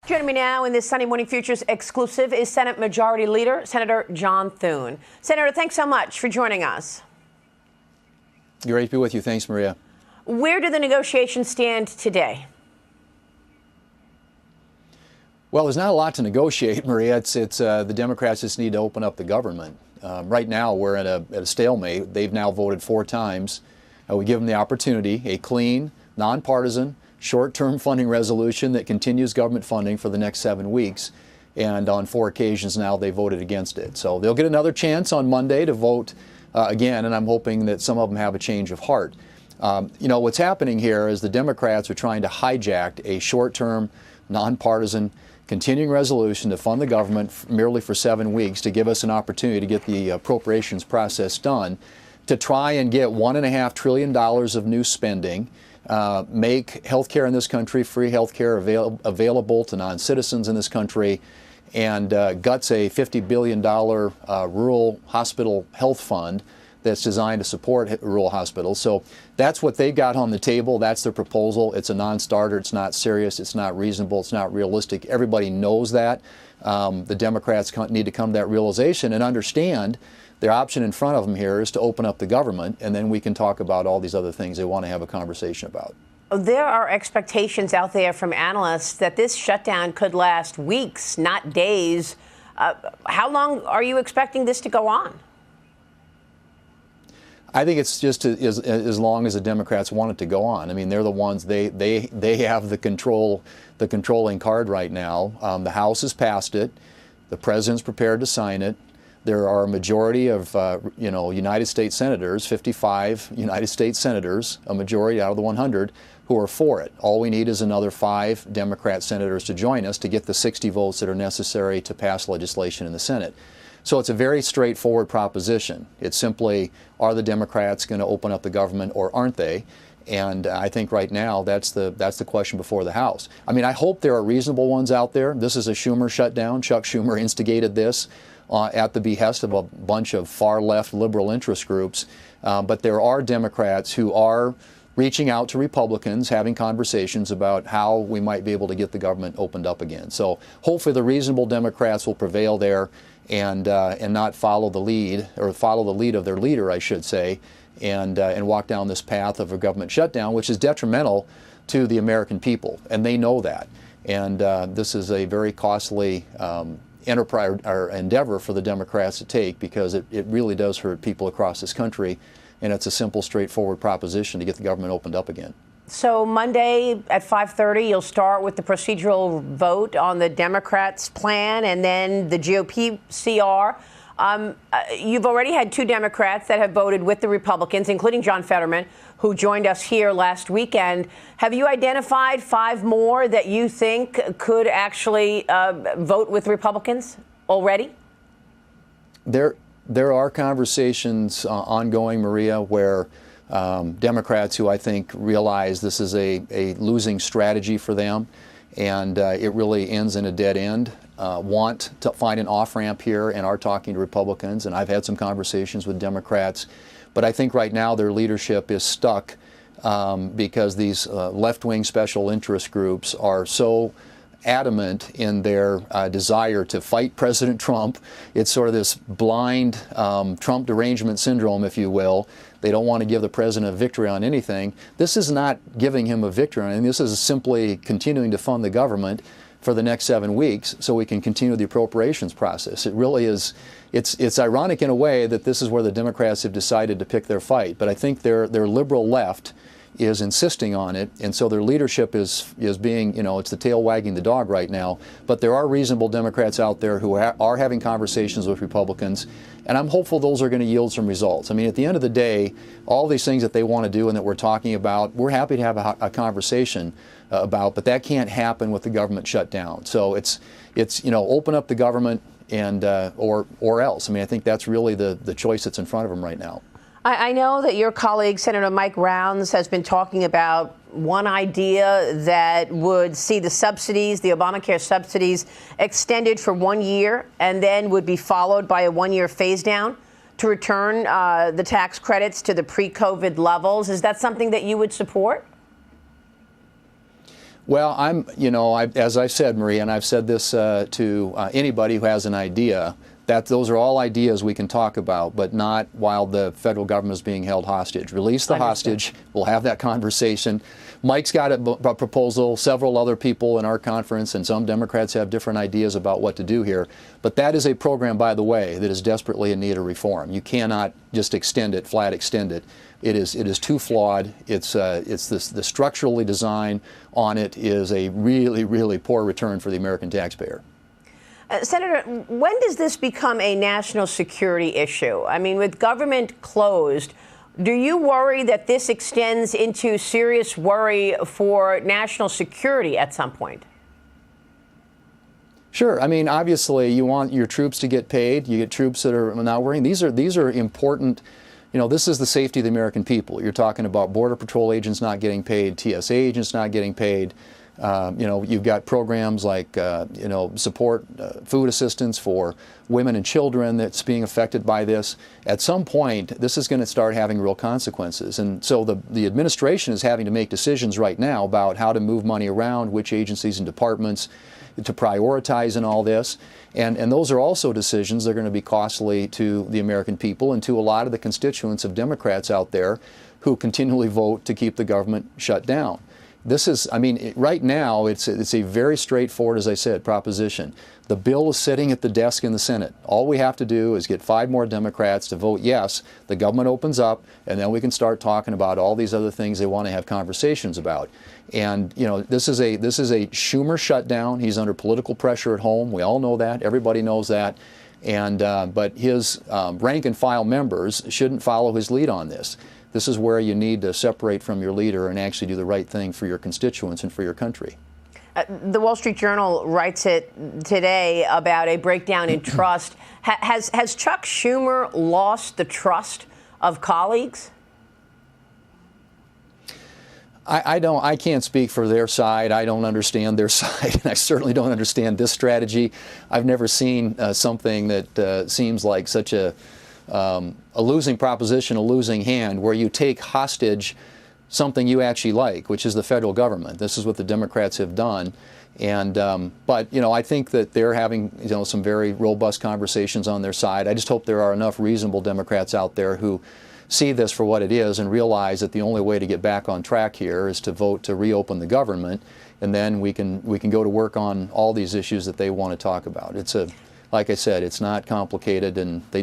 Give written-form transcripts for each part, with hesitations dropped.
Joining me now in this Sunday Morning Futures exclusive is Senate Majority Leader Senator John Thune. Senator, thanks so much for joining us. Great to be with you. Thanks, Maria. Where do the negotiations stand today? Well, there's not a lot to negotiate, Maria. It's the Democrats just need to open up the government. Right now, we're at a stalemate. They've now voted 4 times. We give them the opportunity, a clean, nonpartisan, short-term funding resolution that continues government funding for the next 7 weeks. And on 4 occasions now, they voted against it. So they'll get another chance on Monday to vote again, and I'm hoping that some of them have a change of heart. What's happening here is the Democrats are trying to hijack a short-term, nonpartisan, continuing resolution to fund the government merely for 7 weeks to give us an opportunity to get the appropriations process done, to try and get $1.5 trillion of new spending, make health care in this country, free health care available to non-citizens in this country, and guts a $50 billion rural hospital health fund that's designed to support rural hospitals. So that's what they've got on the table. That's their proposal. It's a non-starter. It's not serious. It's not reasonable. It's not realistic. Everybody knows that. The Democrats need to come to that realization and understand their option in front of them here is to open up the government, and then we can talk about all these other things they want to have a conversation about. There are expectations out there from analysts that this shutdown could last weeks, not days. How long are you expecting this to go on? I think it's just as long as the Democrats want it to go on. I mean, they're the ones, they have the controlling card right now. The House has passed it. The president's prepared to sign it. There are a majority of, United States senators, 55 United States senators, a majority out of the 100, who are for it. All we need is another 5 Democrat senators to join us to get the 60 votes that are necessary to pass legislation in the Senate. So it's a very straightforward proposition. It's simply, are the Democrats going to open up the government or aren't they? And I think right now that's the question before the House. I mean, I hope there are reasonable ones out there. This is a Schumer shutdown. Chuck Schumer instigated this at the behest of a bunch of far-left liberal interest groups. But there are Democrats who are reaching out to Republicans, having conversations about how we might be able to get the government opened up again. So hopefully the reasonable Democrats will prevail there and not follow the lead, or follow the lead of their leader, I should say, and walk down this path of a government shutdown, which is detrimental to the American people, and they know that. And this is a very costly enterprise or endeavor for the Democrats to take, because it really does hurt people across this country, and it's a simple, straightforward proposition to get the government opened up again. So Monday at 5:30, you'll start with the procedural vote on the Democrats' plan, and then the GOP CR. You've already had 2 Democrats that have voted with the Republicans, including John Fetterman, who joined us here last weekend. Have you identified 5 more that you think could actually vote with Republicans already? There are conversations ongoing, Maria, where Democrats who I think realize this is a losing strategy for them, and it really ends in a dead end, want to find an off-ramp here and are talking to Republicans. And I've had some conversations with Democrats, but I think right now their leadership is stuck because these left-wing special interest groups are so adamant in their desire to fight President Trump. It's sort of this blind Trump derangement syndrome, if you will. They don't want to give the president a victory on anything. This is not giving him a victory on anything. This is simply continuing to fund the government for the next 7 weeks so we can continue the appropriations process. It really is, it's ironic in a way that this is where the Democrats have decided to pick their fight. But I think their liberal left is insisting on it, and so their leadership is being, it's the tail wagging the dog right now. But there are reasonable Democrats out there who are having conversations with Republicans, and I'm hopeful those are going to yield some results. I mean, at the end of the day, all these things that they want to do and that we're talking about, we're happy to have a conversation about, but that can't happen with the government shut down. So it's open up the government and or else. I mean, I think that's really the choice that's in front of them right now. I know that your colleague, Senator Mike Rounds, has been talking about one idea that would see the subsidies, the Obamacare subsidies, extended for 1 year and then would be followed by a 1-year phase down to return the tax credits to the pre-COVID levels. Is that something that you would support? Well, as I've said, Maria, and I've said this to anybody who has an idea, that those are all ideas we can talk about, but not while the federal government is being held hostage. Release the hostage. We'll have that conversation. Mike's got a proposal. Several other people in our conference and some Democrats have different ideas about what to do here. But that is a program, by the way, that is desperately in need of reform. You cannot just extend it, flat extend it. It is too flawed. The structurally design on it is a really, really poor return for the American taxpayer. Senator, when does this become a national security issue? I mean, with government closed, do you worry that this extends into serious worry for national security at some point? Sure. I mean, obviously, you want your troops to get paid. You get troops that are not worrying. These are important. This is the safety of the American people. You're talking about Border Patrol agents not getting paid, TSA agents not getting paid. You've got programs like, support food assistance for women and children that's being affected by this. At some point, this is going to start having real consequences. And so the administration is having to make decisions right now about how to move money around, which agencies and departments to prioritize in all this. And those are also decisions that are going to be costly to the American people and to a lot of the constituents of Democrats out there who continually vote to keep the government shut down. Right now, it's a very straightforward, as I said, proposition. The bill is sitting at the desk in the Senate. All we have to do is get 5 more Democrats to vote yes, the government opens up, and then we can start talking about all these other things they want to have conversations about. And, this is a Schumer shutdown. He's under political pressure at home. We all know that. Everybody knows that. And but his rank and file members shouldn't follow his lead on this. This is where you need to separate from your leader and actually do the right thing for your constituents and for your country. The Wall Street Journal writes it today about a breakdown in trust. Has Chuck Schumer lost the trust of colleagues? I can't speak for their side. I don't understand their side, and I certainly don't understand this strategy. I've never seen something that seems like such a losing proposition, a losing hand, where you take hostage something you actually like, which is the federal government. This is what the Democrats have done. And but I think that they're having some very robust conversations on their side. I just hope there are enough reasonable Democrats out there who see this for what it is and realize that the only way to get back on track here is to vote to reopen the government, and then we can go to work on all these issues that they want to talk about. Like I said, it's not complicated, and they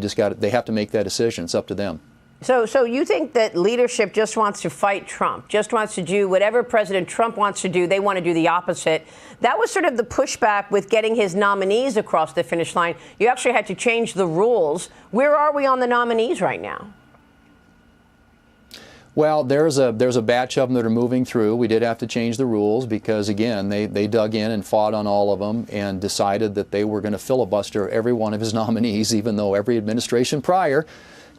have to make that decision. It's up to them. So you think that leadership just wants to fight Trump, just wants to do whatever President Trump wants to do, they want to do the opposite. That was sort of the pushback with getting his nominees across the finish line. You actually had to change the rules. Where are we on the nominees right now? Well, there's a batch of them that are moving through. We did have to change the rules because, again, they dug in and fought on all of them and decided that they were going to filibuster every one of his nominees, even though every administration prior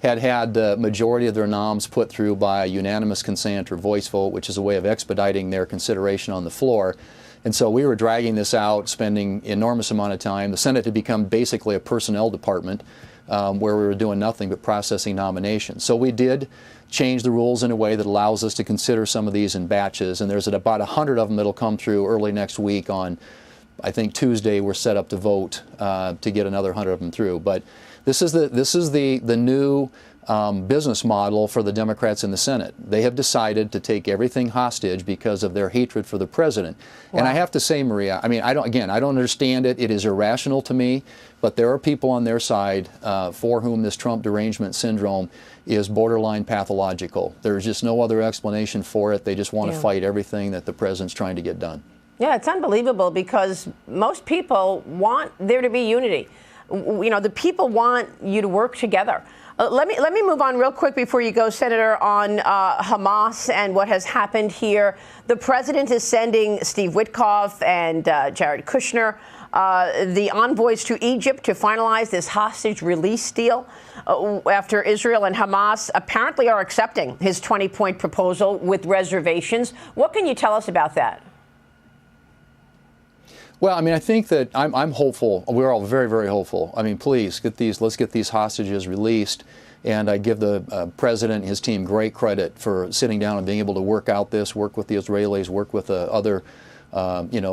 had the majority of their noms put through by unanimous consent or voice vote, which is a way of expediting their consideration on the floor. And so we were dragging this out, spending enormous amount of time. The Senate had become basically a personnel department where we were doing nothing but processing nominations. So we did change the rules in a way that allows us to consider some of these in batches. And there's about 100 of them that'll come through early next week. On, I think, Tuesday, we're set up to vote to get another 100 of them through. But this is the new business model for the Democrats in the Senate. They have decided to take everything hostage because of their hatred for the president. Wow. And I have to say, Maria, I don't understand it. It is irrational to me. But there are people on their side for whom this Trump derangement syndrome is borderline pathological. There's just no other explanation for it. They just want to fight everything that the president's trying to get done. Yeah, it's unbelievable because most people want there to be unity. The people want you to work together. Let me move on real quick before you go, Senator, on Hamas and what has happened here. The president is sending Steve Witkoff and Jared Kushner, the envoys, to Egypt to finalize this hostage release deal after Israel and Hamas apparently are accepting his 20-point proposal with reservations. What can you tell us about that? Well, I think that I'm hopeful. We're all very, very hopeful. Please let's get these hostages released. And I give the president and his team great credit for sitting down and being able to work out this, work with the Israelis, work with other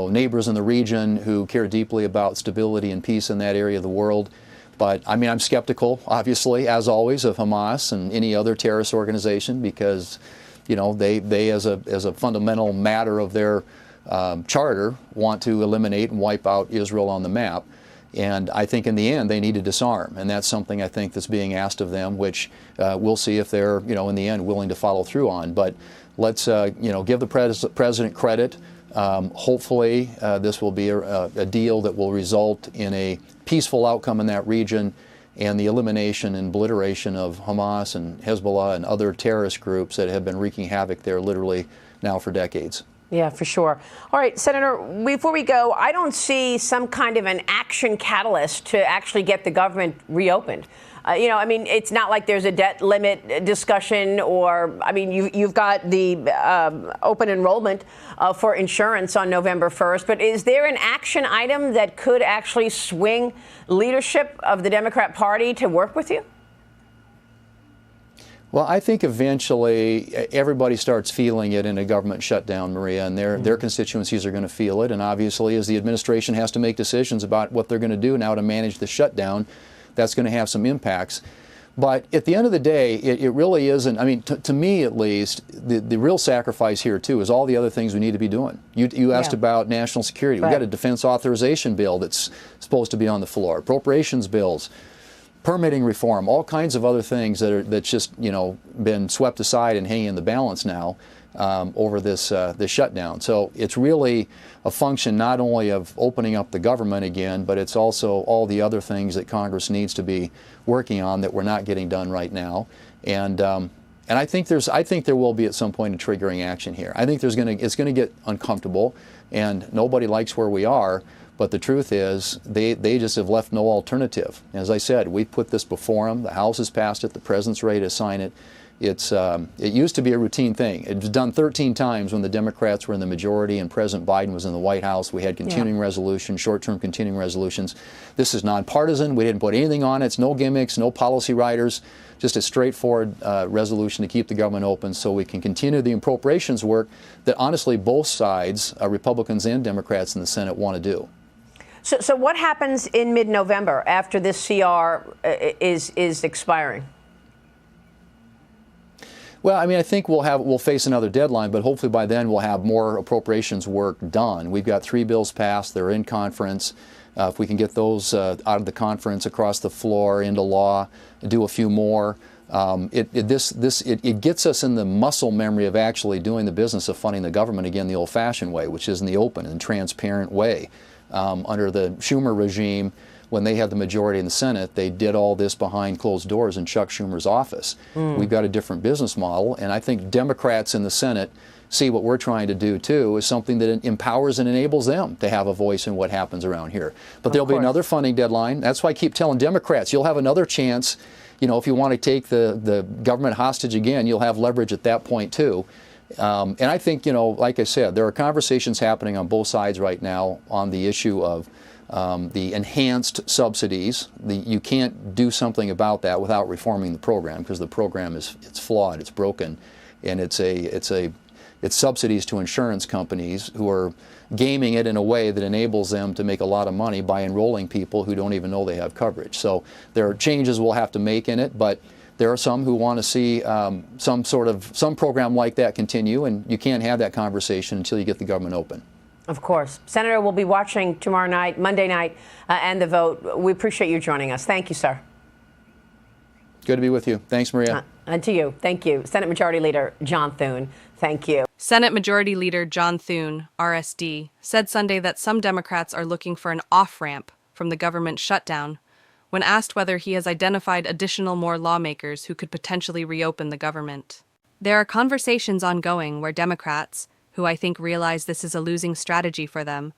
neighbors in the region who care deeply about stability and peace in that area of the world. But I mean, I'm skeptical, obviously, as always, of Hamas and any other terrorist organization because, they as a fundamental matter of their charter want to eliminate and wipe out Israel on the map. And I think in the end they need to disarm, and that's something I think that's being asked of them, which we'll see if they're, in the end, willing to follow through on. But let's, give the president credit. Hopefully, this will be a deal that will result in a peaceful outcome in that region and the elimination and obliteration of Hamas and Hezbollah and other terrorist groups that have been wreaking havoc there literally now for decades. Yeah, for sure. All right, Senator, before we go, I don't see some kind of an action catalyst to actually get the government reopened. It's not like there's a debt limit discussion or, you've got the open enrollment for insurance on November 1st. But is there an action item that could actually swing leadership of the Democrat Party to work with you? Well, I think eventually everybody starts feeling it in a government shutdown, Maria, and their constituencies are going to feel it. And obviously, as the administration has to make decisions about what they're going to do now to manage the shutdown, that's going to have some impacts. But at the end of the day, it really isn't. To me at least, the real sacrifice here, too, is all the other things we need to be doing. You asked about national security. Right. We've got a defense authorization bill that's supposed to be on the floor, appropriations bills, permitting reform, all kinds of other things that's just been swept aside and hanging in the balance now over this shutdown. So it's really a function not only of opening up the government again, but it's also all the other things that Congress needs to be working on that we're not getting done right now. And I think there will be at some point a triggering action here. I think it's going to get uncomfortable, and nobody likes where we are. But the truth is, they just have left no alternative. As I said, we put this before them. The House has passed it. The president's ready to sign it. It used to be a routine thing. It was done 13 times when the Democrats were in the majority and President Biden was in the White House. We had continuing resolutions, short-term continuing resolutions. This is nonpartisan. We didn't put anything on it. It's no gimmicks, no policy riders, just a straightforward resolution to keep the government open so we can continue the appropriations work that honestly both sides, Republicans and Democrats in the Senate, want to do. So what happens in mid-November after this CR is expiring? Well, I think we'll face another deadline, but hopefully by then we'll have more appropriations work done. We've got 3 bills passed. They're in conference. If we can get those out of the conference across the floor into law, do a few more, it gets us in the muscle memory of actually doing the business of funding the government again the old-fashioned way, which is in the open and transparent way. Under the Schumer regime, when they had the majority in the Senate, they did all this behind closed doors in Chuck Schumer's office. We've got a different business model, and I think Democrats in the Senate see what we're trying to do, too, is something that empowers and enables them to have a voice in what happens around here. But there'll be another funding deadline. That's why I keep telling Democrats, you'll have another chance. If you want to take the government hostage again, you'll have leverage at that point, too. And I think, like I said, there are conversations happening on both sides right now on the issue of the enhanced subsidies. You can't do something about that without reforming the program because the program it's flawed, it's broken, and it's subsidies to insurance companies who are gaming it in a way that enables them to make a lot of money by enrolling people who don't even know they have coverage. So there are changes we'll have to make in it, but there are some who want to see some program like that continue, and you can't have that conversation until you get the government open. Of course. Senator, we'll be watching tomorrow night, Monday night, and the vote. We appreciate you joining us. Thank you, sir. Good to be with you. Thanks, Maria. And to you. Thank you. Senate Majority Leader John Thune. Thank you. Senate Majority Leader John Thune, RSD, said Sunday that some Democrats are looking for an off-ramp from the government shutdown when asked whether he has identified more lawmakers who could potentially reopen the government. There are conversations ongoing where Democrats, who I think realize this is a losing strategy for them,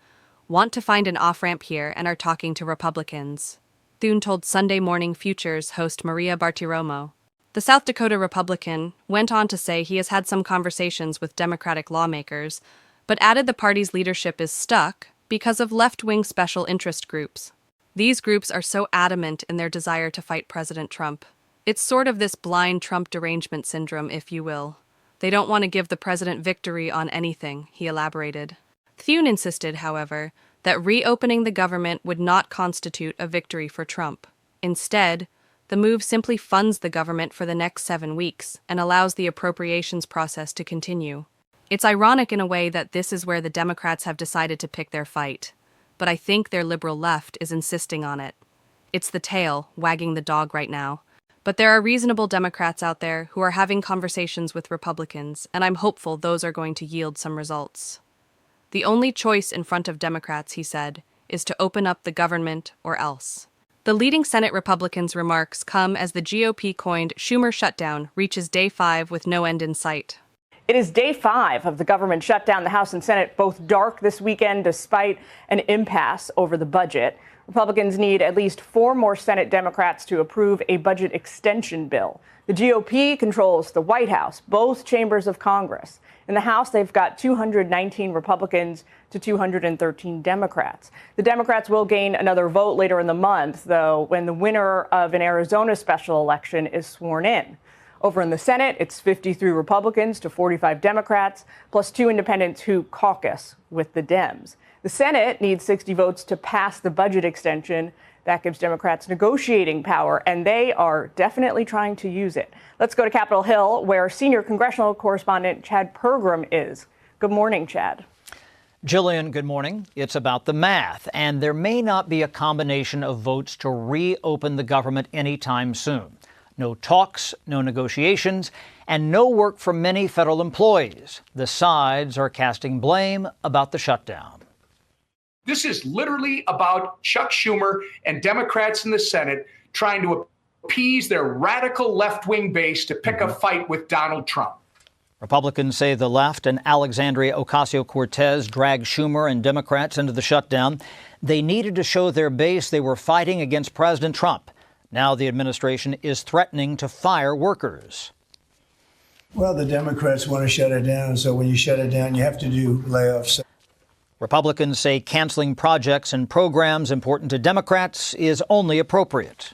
want to find an off-ramp here and are talking to Republicans. Thune told Sunday Morning Futures host Maria Bartiromo. The South Dakota Republican went on to say he has had some conversations with Democratic lawmakers, but added the party's leadership is stuck because of left-wing special interest groups. These groups are so adamant in their desire to fight President Trump. It's sort of this blind Trump derangement syndrome, if you will. They don't want to give the president victory on anything, he elaborated. Thune insisted, however, that reopening the government would not constitute a victory for Trump. Instead, the move simply funds the government for the next 7 weeks and allows the appropriations process to continue. It's ironic in a way that this is where the Democrats have decided to pick their fight, but I think their liberal left is insisting on it. It's the tail wagging the dog right now. But there are reasonable Democrats out there who are having conversations with Republicans, and I'm hopeful those are going to yield some results. The only choice in front of Democrats, he said, is to open up the government or else. The leading Senate Republicans' remarks come as the GOP-coined Schumer shutdown reaches day 5 with no end in sight. It is day 5 of the government shutdown. The House and Senate both dark this weekend despite an impasse over the budget. Republicans need at least 4 more Senate Democrats to approve a budget extension bill. The GOP controls the White House, both chambers of Congress. In the House, they've got 219 Republicans to 213 Democrats. The Democrats will gain another vote later in the month, though, when the winner of an Arizona special election is sworn in. Over in the Senate, it's 53 Republicans to 45 Democrats, plus 2 independents who caucus with the Dems. The Senate needs 60 votes to pass the budget extension. That gives Democrats negotiating power, and they are definitely trying to use it. Let's go to Capitol Hill, where senior congressional correspondent Chad Pergram is. Good morning, Chad. Jillian, good morning. It's about the math, and there may not be a combination of votes to reopen the government anytime soon. No talks, no negotiations, and no work for many federal employees. The sides are casting blame about the shutdown. This is literally about Chuck Schumer and Democrats in the Senate trying to appease their radical left-wing base to pick a fight with Donald Trump. Republicans say the left and Alexandria Ocasio-Cortez dragged Schumer and Democrats into the shutdown. They needed to show their base they were fighting against President Trump. Now the administration is threatening to fire workers. Well, the Democrats want to shut it down, so when you shut it down, you have to do layoffs. Republicans say canceling projects and programs important to Democrats is only appropriate.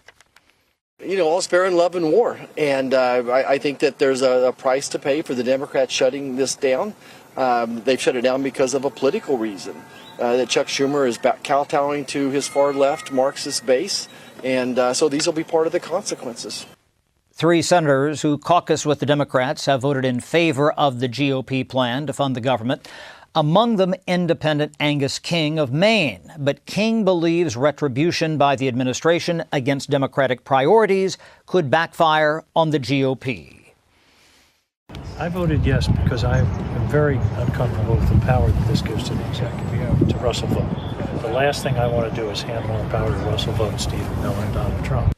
You know, all's fair in love and war. And I think that there's a price to pay for the Democrats shutting this down. They've shut it down because of a political reason. That Chuck Schumer is kowtowing to his far left Marxist base. And so these will be part of the consequences. 3 senators who caucus with the Democrats have voted in favor of the GOP plan to fund the government. Among them, independent Angus King of Maine. But King believes retribution by the administration against Democratic priorities could backfire on the GOP. I voted yes because I am very uncomfortable with the power that this gives to the executive, to Russell Vogt. The last thing I want to do is hand more power to Russell Vogt, Stephen Miller, and Donald Trump.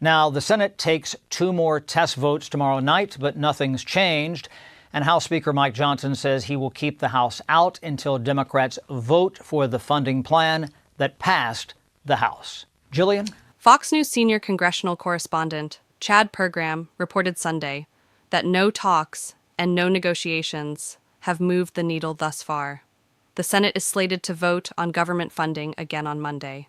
Now, the Senate takes 2 more test votes tomorrow night, but nothing's changed. And House Speaker Mike Johnson says he will keep the House out until Democrats vote for the funding plan that passed the House. Jillian? Fox News senior congressional correspondent Chad Pergram reported Sunday that no talks and no negotiations have moved the needle thus far. The Senate is slated to vote on government funding again on Monday.